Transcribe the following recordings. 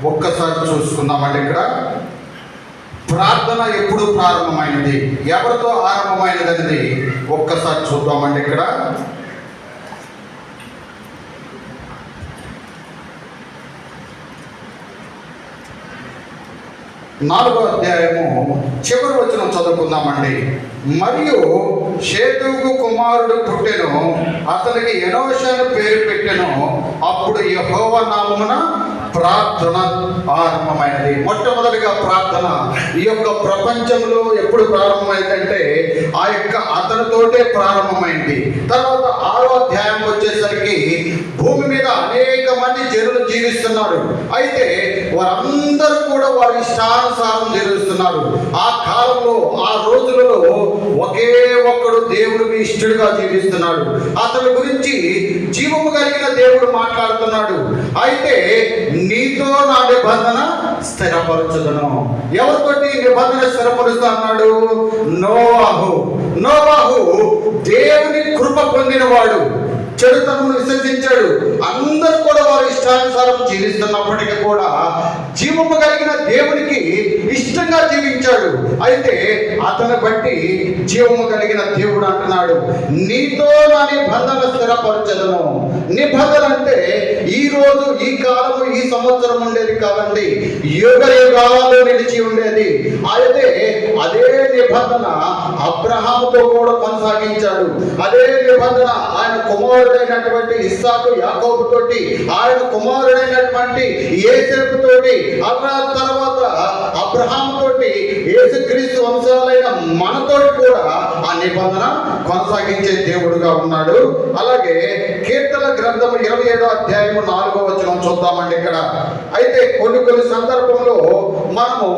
ఒక్కసారి చూసుకుందామండి. ఇక్కడ ప్రార్థన ఎప్పుడు ప్రారంభమైనది, ఎవరితో ఆరంభమైనది అనేది ఒక్కసారి చూద్దామండి. ఇక్కడ 4వ అధ్యాయము చివరి వచనం చదువుకుందామండి. మరియు షేతుకు కుమారుడు పుట్టెను, అతనికి ఎనోష అని పేరు పెట్టెను. అప్పుడు యెహోవా నామమున ప్రార్థన ఆరంభమైనది. మొట్టమొదటిగా ప్రార్థన ఈ యొక్క ప్రపంచంలో ఎప్పుడు ప్రారంభమైందంటే ఆ యొక్క అతనితోటే ప్రారంభమైంది. తర్వాత 6వ అధ్యాయం వచ్చేసరికి భూమి మీద అనేక మంది జనులు జీవిస్తున్నారు. అయితే వారందరూ కూడా వారి ఇష్టానుసారం జీవిస్తున్నారు. ఆ కాలంలో ఆ రోజులలో ఒకే ఒక్కడు దేవుడికి ఇష్టడుగా జీవిస్తున్నాడు. అతని గురించి జీవము కలిగిన దేవుడు మాట్లాడుతున్నాడు. అయితే నీతో నా నిబంధన స్థిరపరచుదును. ఎవరితోటి నిబంధన స్థిరపరుస్తా అన్నాడు? నోవాహు దేవుని కృప పొందినవాడు, చెడుతనమును విసర్జించాడు. అందరూ కూడా వారి ఇష్టానుసారం జీవిస్తున్నప్పటికీ కూడా జీవము కలిగిన దేవునికి ఇష్టంగా జీవించాడు. అయితే అతను బట్టి జీవము కలిగిన దేవుడు అంటున్నాడు, నీతో నా నిబంధన స్థిరపరచదును. నిబంధన అంటే ఈ రోజు, ఈ కాలము, ఈ సంవత్సరం ఉండేది కాదండి, యుగ యుగాలలో నిలిచి ఉండేది. అయితే అదే నిబంధన అబ్రహాముతో కూడా కొనసాగించాడు. అదే నిబంధన ఆయన కుమారుడైనటువంటి ఇస్సాకు యాకోబు తోటి, ఆయన కుమారుడైనటువంటి యోసేపు తోటి, తర్వాత అబ్రహాము తోటి, యేసుక్రీస్తు వంశాలైన మనతోటి కూడా ఆ నిబంధన కొనసాగించే దేవుడుగా ఉన్నాడు. అలాగే కీర్తన గ్రంథము 27వ అధ్యాయము 4వ వచనం చూద్దామండి. ఇక్కడ అయితే కొన్ని సందర్భంలో మనము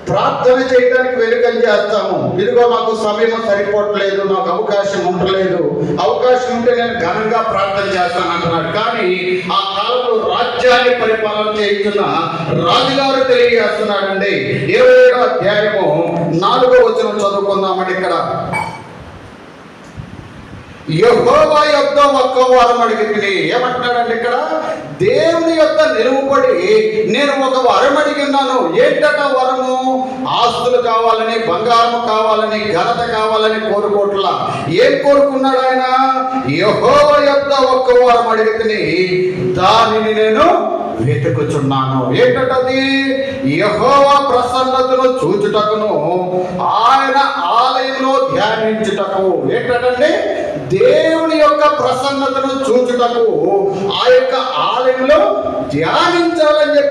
ప్రార్థన చేయడానికి వెనుకం చేస్తాము. ఇదిగో నాకు సమయం సరిపోవట్లేదు, నాకు అవకాశం ఉండలేదు, అవకాశం ఉంటే నేను ఘనంగా ప్రార్థన చేస్తాను అంటున్నాడు. కానీ ఆ కాలంలో రాజ్యాన్ని పరిపాలన చేస్తున్న రాజుగారు తెలియజేస్తున్నాడండి. 27వ అధ్యాయము 4వ వచనం చదువుకుందామండి. ఇక్కడ యెహోవా యొద్ద ఒక్క వరం అడిగితిని. ఏమంటున్నాడండి ఇక్కడ? దేవుని యొక్క నిలువబడి నేను ఒక వరం అడిగి ఉన్నాను. ఏంటట వరము? ఆస్తులు కావాలని, బంగారం కావాలని, ఘనత కావాలని కోరుకోట్లా. ఏం కోరుకున్నాడు ఆయన? యెహోవా యొద్ద ఒక్క వరం అడిగితిని, దానిని నేను వెతుకుచున్నాను. ఏంటది? యెహోవా ప్రసన్నతను చూచుటకును, ఆయన ఆలయంలో ధ్యానించుటకు. ఏంటండి? దేవుని యొక్క ప్రసన్నతను చూచుటకు ఆ యొక్క ఆలయంలో ధ్యానించాలని చెప్పి